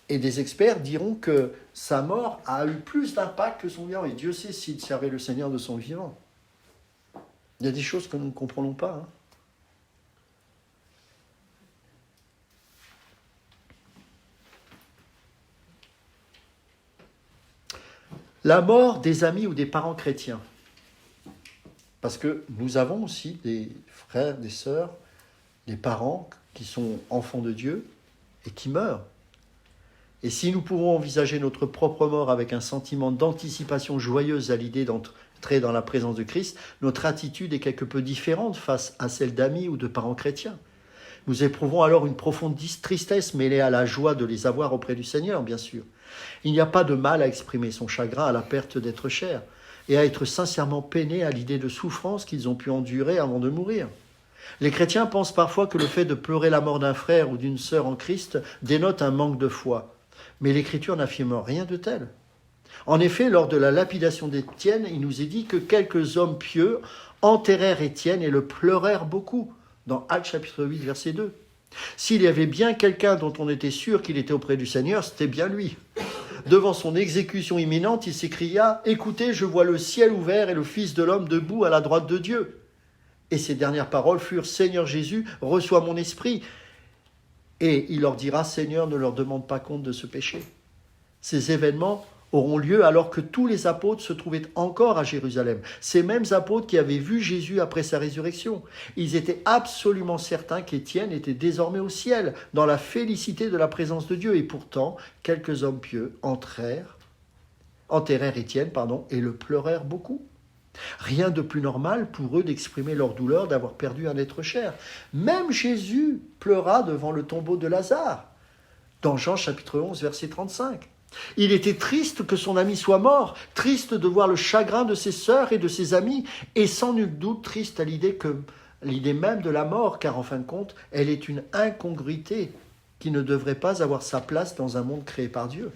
Et des experts diront que sa mort a eu plus d'impact que son vivant. Et Dieu sait s'il servait le Seigneur de son vivant. Il y a des choses que nous ne comprenons pas. La mort des amis ou des parents chrétiens. Parce que nous avons aussi des frères, des sœurs, des parents qui sont enfants de Dieu et qui meurent. Et si nous pouvons envisager notre propre mort avec un sentiment d'anticipation joyeuse à l'idée d'entrer dans la présence de Christ, notre attitude est quelque peu différente face à celle d'amis ou de parents chrétiens. Nous éprouvons alors une profonde tristesse mêlée à la joie de les avoir auprès du Seigneur, bien sûr. Il n'y a pas de mal à exprimer son chagrin à la perte d'être cher et à être sincèrement peiné à l'idée de souffrance qu'ils ont pu endurer avant de mourir. Les chrétiens pensent parfois que le fait de pleurer la mort d'un frère ou d'une sœur en Christ dénote un manque de foi. Mais l'Écriture n'affirme rien de tel. En effet, lors de la lapidation d'Étienne, il nous est dit que quelques hommes pieux enterrèrent Étienne et le pleurèrent beaucoup, dans Actes chapitre 8, verset 2. S'il y avait bien quelqu'un dont on était sûr qu'il était auprès du Seigneur, c'était bien lui. Devant son exécution imminente, il s'écria « Écoutez, je vois le ciel ouvert et le Fils de l'homme debout à la droite de Dieu. » Et ses dernières paroles furent « Seigneur Jésus, reçois mon esprit. » Et il leur dira « Seigneur, ne leur demande pas compte de ce péché. » Ces événements auront lieu alors que tous les apôtres se trouvaient encore à Jérusalem. Ces mêmes apôtres qui avaient vu Jésus après sa résurrection. Ils étaient absolument certains qu'Étienne était désormais au ciel, dans la félicité de la présence de Dieu. Et pourtant, quelques hommes pieux enterrèrent Étienne, et le pleurèrent beaucoup. Rien de plus normal pour eux d'exprimer leur douleur d'avoir perdu un être cher. Même Jésus pleura devant le tombeau de Lazare, dans Jean chapitre 11, verset 35. Il était triste que son ami soit mort, triste de voir le chagrin de ses sœurs et de ses amis, et sans nul doute triste à l'idée même de la mort, car en fin de compte, elle est une incongruité qui ne devrait pas avoir sa place dans un monde créé par Dieu.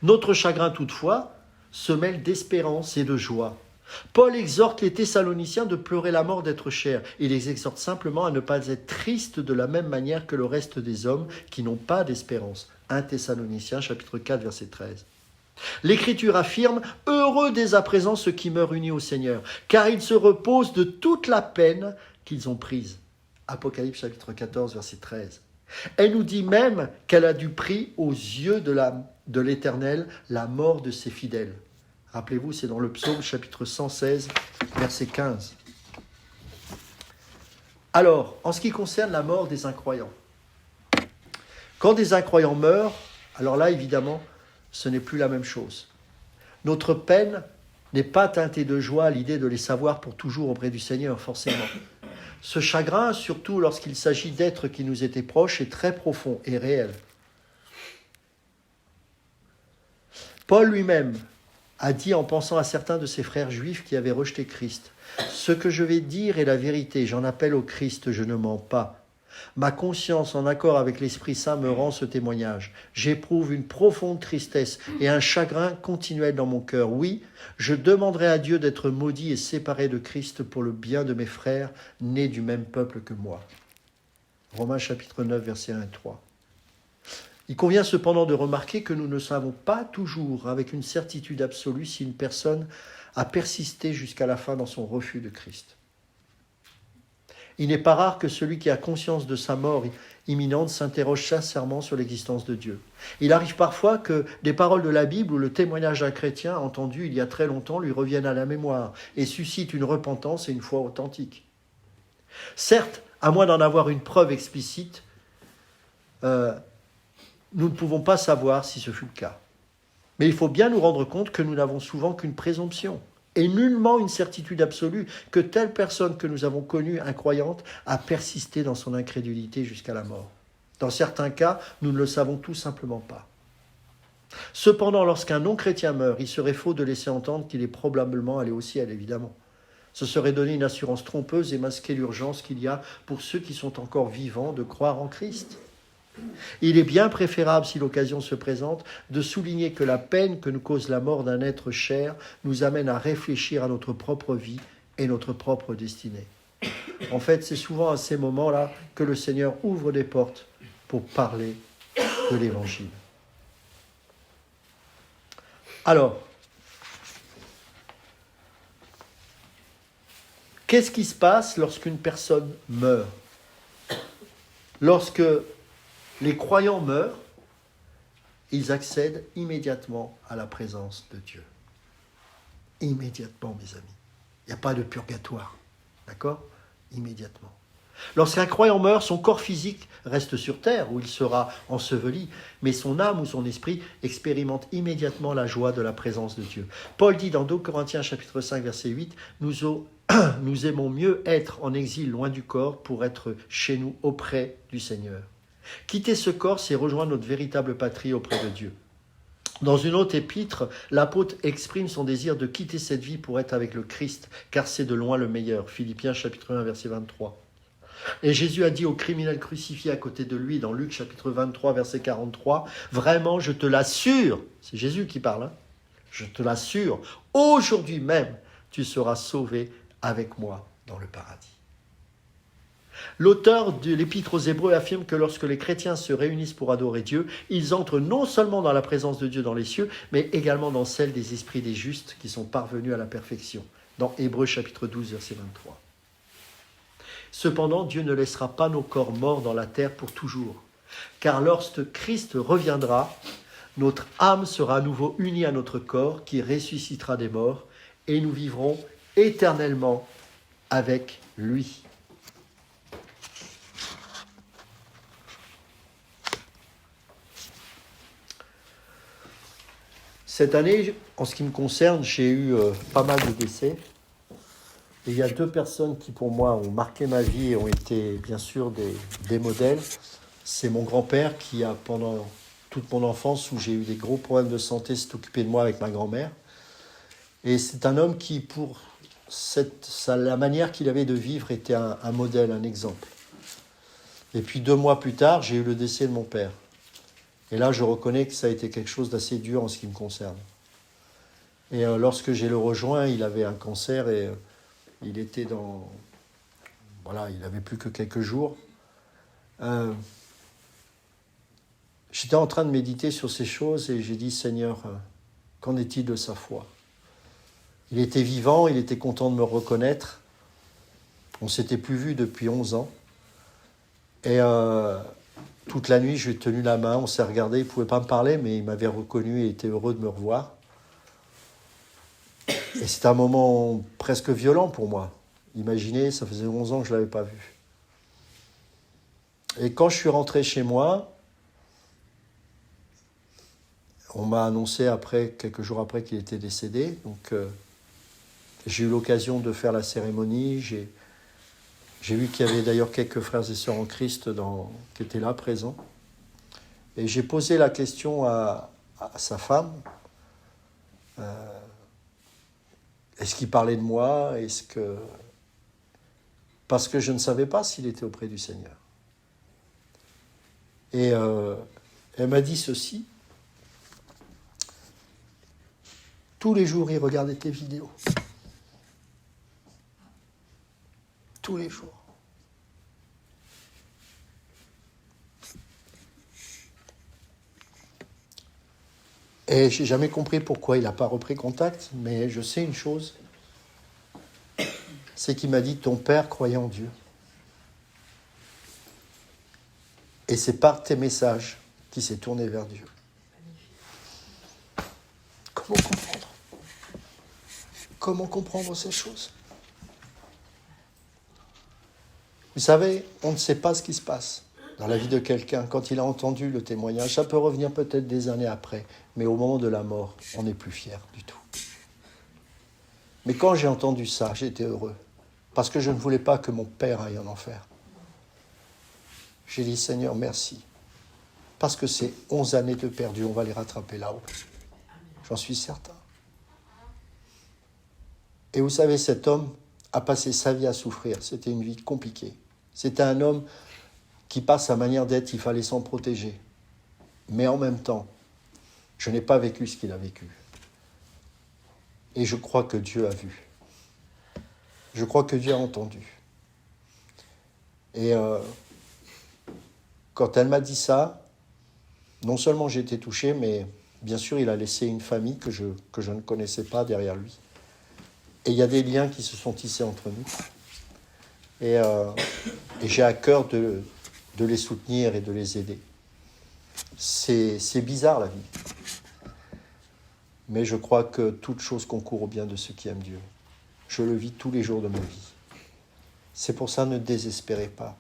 Notre chagrin, toutefois, se mêle d'espérance et de joie. Paul exhorte les Thessaloniciens de pleurer la mort d'être chers. Il les exhorte simplement à ne pas être tristes de la même manière que le reste des hommes qui n'ont pas d'espérance. 1 Thessaloniciens, chapitre 4, verset 13. L'Écriture affirme « Heureux dès à présent ceux qui meurent unis au Seigneur, car ils se reposent de toute la peine qu'ils ont prise. » Apocalypse, chapitre 14, verset 13. Elle nous dit même qu'elle a du prix aux yeux de l'Éternel la mort de ses fidèles. Rappelez-vous, c'est dans le psaume chapitre 116, verset 15. Alors, en ce qui concerne la mort des incroyants, quand des incroyants meurent, alors là, évidemment, ce n'est plus la même chose. Notre peine n'est pas teintée de joie à l'idée de les savoir pour toujours auprès du Seigneur, forcément. Ce chagrin, surtout lorsqu'il s'agit d'êtres qui nous étaient proches, est très profond et réel. Paul lui-même a dit en pensant à certains de ses frères juifs qui avaient rejeté Christ, « Ce que je vais dire est la vérité, j'en appelle au Christ, je ne mens pas. Ma conscience, en accord avec l'Esprit Saint, me rend ce témoignage. J'éprouve une profonde tristesse et un chagrin continuel dans mon cœur. Oui, je demanderai à Dieu d'être maudit et séparé de Christ pour le bien de mes frères, nés du même peuple que moi. » Romains chapitre 9, versets 1 et 3. Il convient cependant de remarquer que nous ne savons pas toujours avec une certitude absolue si une personne a persisté jusqu'à la fin dans son refus de Christ. Il n'est pas rare que celui qui a conscience de sa mort imminente s'interroge sincèrement sur l'existence de Dieu. Il arrive parfois que des paroles de la Bible ou le témoignage d'un chrétien entendu il y a très longtemps lui reviennent à la mémoire et suscitent une repentance et une foi authentique. Certes, à moins d'en avoir une preuve explicite, nous ne pouvons pas savoir si ce fut le cas. Mais il faut bien nous rendre compte que nous n'avons souvent qu'une présomption et nullement une certitude absolue que telle personne que nous avons connue incroyante a persisté dans son incrédulité jusqu'à la mort. Dans certains cas, nous ne le savons tout simplement pas. Cependant, lorsqu'un non-chrétien meurt, il serait faux de laisser entendre qu'il est probablement allé au ciel, évidemment. Ce serait donner une assurance trompeuse et masquer l'urgence qu'il y a pour ceux qui sont encore vivants de croire en Christ. Il est bien préférable, si l'occasion se présente, de souligner que la peine que nous cause la mort d'un être cher nous amène à réfléchir à notre propre vie et notre propre destinée. En fait, c'est souvent à ces moments-là que le Seigneur ouvre des portes pour parler de l'Évangile. Alors, qu'est-ce qui se passe lorsqu'une personne meurt? Lorsque les croyants meurent, ils accèdent immédiatement à la présence de Dieu. Immédiatement, mes amis. Il n'y a pas de purgatoire. D'accord? Immédiatement. Lorsqu'un croyant meurt, son corps physique reste sur terre, où il sera enseveli, mais son âme ou son esprit expérimente immédiatement la joie de la présence de Dieu. Paul dit dans 2 Corinthiens chapitre 5, verset 8, nous aimons mieux être en exil loin du corps pour être chez nous auprès du Seigneur. Quitter ce corps, c'est rejoindre notre véritable patrie auprès de Dieu. Dans une autre épître, l'apôtre exprime son désir de quitter cette vie pour être avec le Christ, car c'est de loin le meilleur. Philippiens chapitre 1, verset 23. Et Jésus a dit au criminel crucifié à côté de lui, dans Luc chapitre 23, verset 43, « Vraiment, je te l'assure, c'est Jésus qui parle, je te l'assure, aujourd'hui même, tu seras sauvé avec moi dans le paradis. » L'auteur de l'Épître aux Hébreux affirme que lorsque les chrétiens se réunissent pour adorer Dieu, ils entrent non seulement dans la présence de Dieu dans les cieux, mais également dans celle des esprits des justes qui sont parvenus à la perfection, dans Hébreux chapitre 12, verset 23. Cependant, Dieu ne laissera pas nos corps morts dans la terre pour toujours, car lorsque Christ reviendra, notre âme sera à nouveau unie à notre corps qui ressuscitera des morts, et nous vivrons éternellement avec lui. Cette année, en ce qui me concerne, j'ai eu pas mal de décès. Et il y a 2 personnes qui, pour moi, ont marqué ma vie et ont été, bien sûr, des modèles. C'est mon grand-père qui a, pendant toute mon enfance, où j'ai eu des gros problèmes de santé, s'est occupé de moi avec ma grand-mère. Et c'est un homme qui, pour la manière qu'il avait de vivre, était un modèle, un exemple. Et puis 2 mois plus tard, j'ai eu le décès de mon père. Et là, je reconnais que ça a été quelque chose d'assez dur en ce qui me concerne. Et lorsque j'ai le rejoint, il avait un cancer et il était dans... Voilà, il n'avait plus que quelques jours. J'étais en train de méditer sur ces choses et j'ai dit, Seigneur, qu'en est-il de sa foi? Il était vivant, il était content de me reconnaître. On ne s'était plus vu depuis 11 ans. Et toute la nuit, je lui ai tenu la main, on s'est regardé, il ne pouvait pas me parler, mais il m'avait reconnu et était heureux de me revoir. Et c'était un moment presque violent pour moi. Imaginez, ça faisait 11 ans que je ne l'avais pas vu. Et quand je suis rentré chez moi, on m'a annoncé quelques jours après qu'il était décédé. Donc j'ai eu l'occasion de faire la cérémonie. J'ai vu qu'il y avait d'ailleurs quelques frères et sœurs en Christ qui étaient là, présents. Et j'ai posé la question à sa femme. Est-ce qu'il parlait de moi? Parce que je ne savais pas s'il était auprès du Seigneur. Et elle m'a dit ceci. Tous les jours, il regardait tes vidéos. Tous les jours. Et je n'ai jamais compris pourquoi il n'a pas repris contact, mais je sais une chose, c'est qu'il m'a dit, ton père croyait en Dieu. Et c'est par tes messages qu'il s'est tourné vers Dieu. Comment comprendre? Comment comprendre ces choses? Vous savez, on ne sait pas ce qui se passe dans la vie de quelqu'un quand il a entendu le témoignage. Ça peut revenir peut-être des années après, mais au moment de la mort, on n'est plus fier du tout. Mais quand j'ai entendu ça, j'étais heureux, parce que je ne voulais pas que mon père aille en enfer. J'ai dit, Seigneur, merci, parce que ces 11 années de perdu, on va les rattraper là-haut. J'en suis certain. Et vous savez, cet homme a passé sa vie à souffrir. C'était une vie compliquée. C'était un homme qui, par sa manière d'être, il fallait s'en protéger. Mais en même temps, je n'ai pas vécu ce qu'il a vécu. Et je crois que Dieu a vu. Je crois que Dieu a entendu. Et quand elle m'a dit ça, non seulement j'ai été touché, mais bien sûr, il a laissé une famille que je ne connaissais pas derrière lui. Et il y a des liens qui se sont tissés entre nous. Et j'ai à cœur de les soutenir et de les aider. C'est bizarre, la vie. Mais je crois que toute chose concourt au bien de ceux qui aiment Dieu. Je le vis tous les jours de ma vie. C'est pour ça, ne désespérez pas.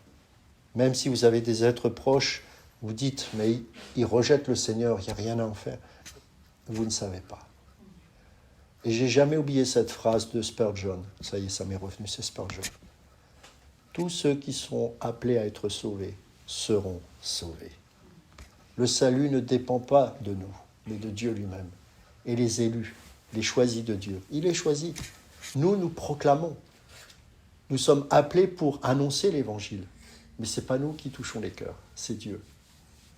Même si vous avez des êtres proches, vous dites, mais ils rejettent le Seigneur, il n'y a rien à en faire. Vous ne savez pas. Et j'ai jamais oublié cette phrase de Spurgeon. Ça y est, ça m'est revenu, c'est Spurgeon. Tous ceux qui sont appelés à être sauvés seront sauvés. Le salut ne dépend pas de nous, mais de Dieu lui-même. Et les élus, les choisis de Dieu, il les choisit. Nous proclamons. Nous sommes appelés pour annoncer l'évangile. Mais ce n'est pas nous qui touchons les cœurs, c'est Dieu.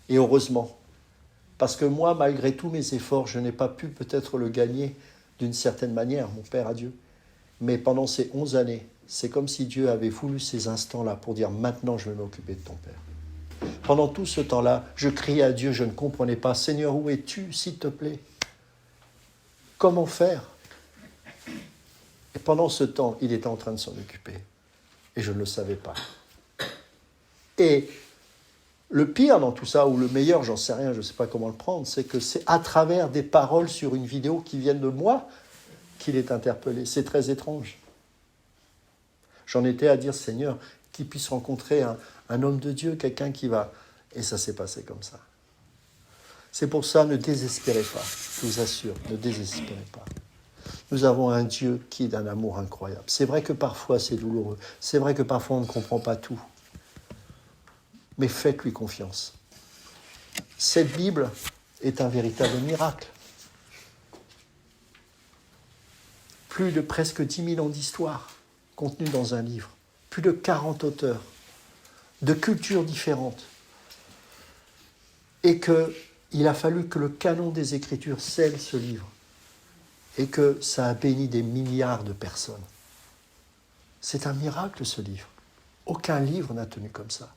Et heureusement, parce que moi, malgré tous mes efforts, je n'ai pas pu peut-être le gagner d'une certaine manière, mon Père à Dieu. Mais pendant ces 11 années, c'est comme si Dieu avait voulu ces instants-là pour dire « Maintenant, je vais m'occuper de ton Père ». Pendant tout ce temps-là, je criais à Dieu, je ne comprenais pas « Seigneur, où es-tu, s'il te plaît ?» Comment faire? Et pendant ce temps, il était en train de s'en occuper. Et je ne le savais pas. Et le pire dans tout ça, ou le meilleur, j'en sais rien, je ne sais pas comment le prendre, c'est que c'est à travers des paroles sur une vidéo qui viennent de moi qu'il est interpellé. C'est très étrange. J'en étais à dire, Seigneur, qu'il puisse rencontrer un homme de Dieu, quelqu'un qui va... Et ça s'est passé comme ça. C'est pour ça, ne désespérez pas, je vous assure, ne désespérez pas. Nous avons un Dieu qui est d'un amour incroyable. C'est vrai que parfois c'est douloureux, c'est vrai que parfois on ne comprend pas tout. Mais faites-lui confiance. Cette Bible est un véritable miracle. Plus de presque 10 000 ans d'histoire contenue dans un livre. Plus de 40 auteurs, de cultures différentes. Et qu'il a fallu que le canon des Écritures scelle ce livre. Et que ça a béni des milliards de personnes. C'est un miracle, ce livre. Aucun livre n'a tenu comme ça.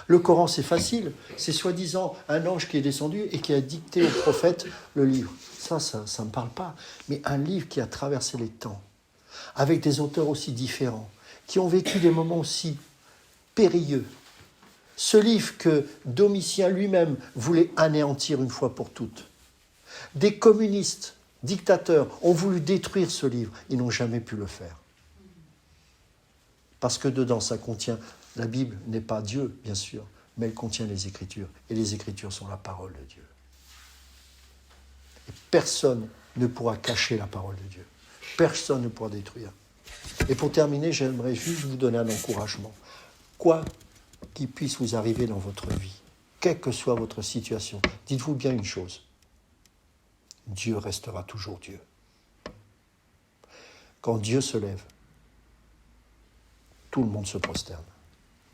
Le Coran, c'est facile. C'est soi-disant un ange qui est descendu et qui a dicté au prophète le livre. Ça ne me parle pas. Mais un livre qui a traversé les temps, avec des auteurs aussi différents, qui ont vécu des moments aussi périlleux. Ce livre que Domitien lui-même voulait anéantir une fois pour toutes. Des communistes, dictateurs, ont voulu détruire ce livre. Ils n'ont jamais pu le faire. Parce que dedans, ça contient... La Bible n'est pas Dieu, bien sûr, mais elle contient les Écritures. Et les Écritures sont la parole de Dieu. Et personne ne pourra cacher la parole de Dieu. Personne ne pourra détruire. Et pour terminer, j'aimerais juste vous donner un encouragement. Quoi qu'il puisse vous arriver dans votre vie, quelle que soit votre situation, dites-vous bien une chose. Dieu restera toujours Dieu. Quand Dieu se lève, tout le monde se prosterne,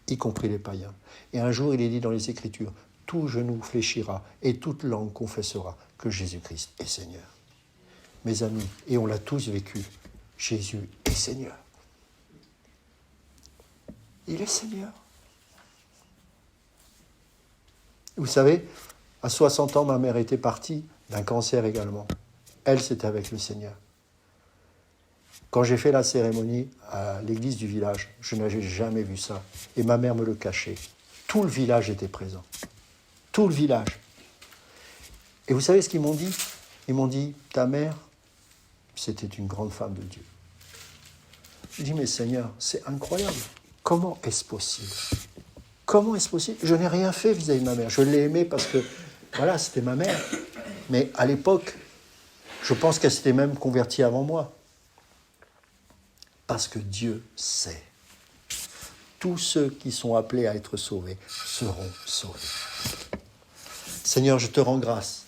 y compris les païens. Et un jour, il est dit dans les Écritures, tout genou fléchira et toute langue confessera que Jésus-Christ est Seigneur. Mes amis, et on l'a tous vécu, Jésus est Seigneur. Il est Seigneur. Vous savez, à 60 ans, ma mère était partie d'un cancer également. Elle, c'était avec le Seigneur. Quand j'ai fait la cérémonie à l'église du village, je n'avais jamais vu ça. Et ma mère me le cachait. Tout le village était présent. Tout le village. Et vous savez ce qu'ils m'ont dit? Ils m'ont dit, ta mère, c'était une grande femme de Dieu. Je dis, mais Seigneur, c'est incroyable. Comment est-ce possible? Comment est-ce possible? Je n'ai rien fait vis-à-vis de ma mère. Je l'ai aimée parce que, voilà, c'était ma mère. Mais à l'époque, je pense qu'elle s'était même convertie avant moi. Parce que Dieu sait. Tous ceux qui sont appelés à être sauvés seront sauvés. Seigneur, je te rends grâce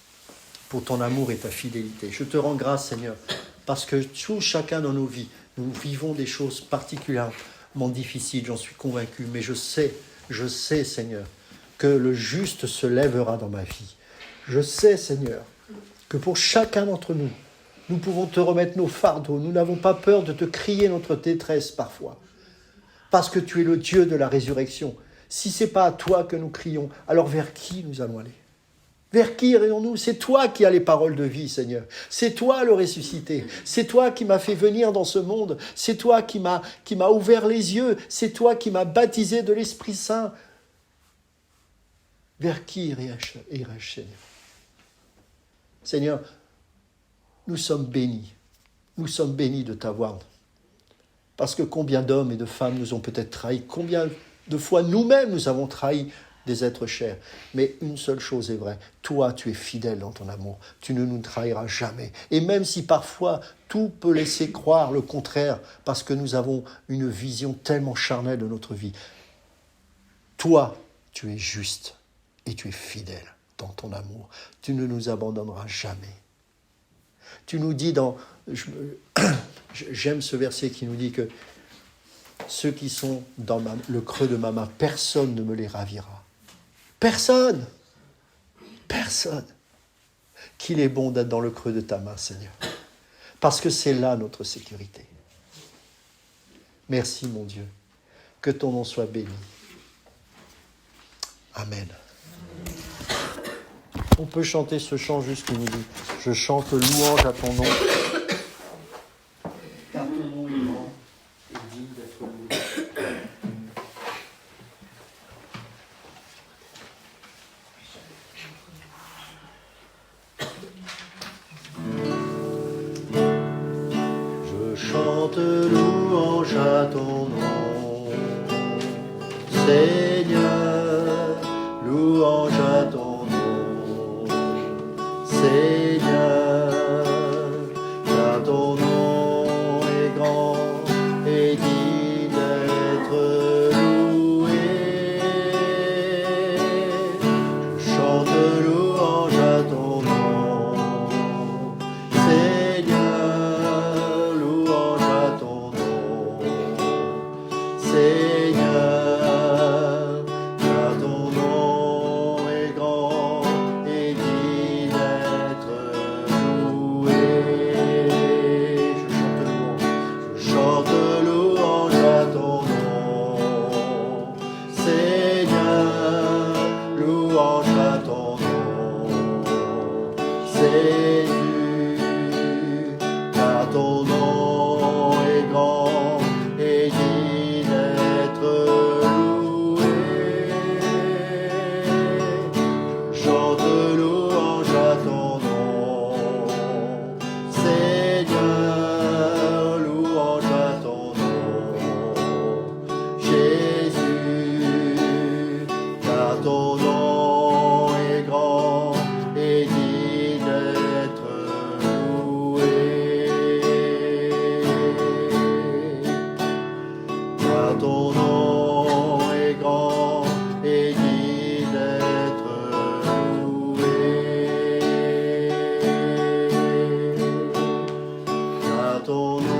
pour ton amour et ta fidélité. Je te rends grâce, Seigneur, parce que chacun dans nos vies, nous vivons des choses particulièrement difficiles, j'en suis convaincu, mais je sais, Seigneur, que le juste se lèvera dans ma vie. Je sais, Seigneur, que pour chacun d'entre nous, nous pouvons te remettre nos fardeaux. Nous n'avons pas peur de te crier notre détresse parfois. parce que tu es le Dieu de la résurrection. Si ce n'est pas à toi que nous crions, alors vers qui nous allons aller? Vers qui irions-nous? C'est toi qui as les paroles de vie, Seigneur. C'est toi le ressuscité. C'est toi qui m'as fait venir dans ce monde. C'est toi qui m'as ouvert les yeux. C'est toi qui m'as baptisé de l'Esprit Saint. Vers qui irais-je, Seigneur? Seigneur, nous sommes bénis. Nous sommes bénis de t'avoir. Parce que combien d'hommes et de femmes nous ont peut-être trahis, combien de fois nous-mêmes nous avons trahi des êtres chers. Mais une seule chose est vraie, toi tu es fidèle dans ton amour, tu ne nous trahiras jamais. Et même si parfois tout peut laisser croire le contraire, parce que nous avons une vision tellement charnelle de notre vie, toi tu es juste et tu es fidèle dans ton amour. Tu ne nous abandonneras jamais. Tu nous dis j'aime ce verset qui nous dit que ceux qui sont dans le creux de ma main, personne ne me les ravira. Personne. Personne. Qu'il est bon d'être dans le creux de ta main, Seigneur. Parce que c'est là notre sécurité. Merci, mon Dieu. Que ton nom soit béni. Amen. On peut chanter ce chant juste qui nous dit « Je chante louange à ton nom ». Car ton nom est grand et digne d'être loué. Je chante louange à ton nom, Seigneur, louange à ton nom, Seigneur, car ton nom est grand et digne d'être loué. Je chante louange à ton nom, Seigneur, louange à ton nom, Seigneur, car ton nom est grand et digne d'être loué. Je chante louange à ton nom, Seigneur, louange à ton nom, Jésus, car ton nom est grand et digne d'être loué. Je chante louange à ton nom, Seigneur, louange à ton nom, Jésus, car ton nom est grand et digne d'être loué. Car ton nom est grand et digne d'être loué. Car ton nom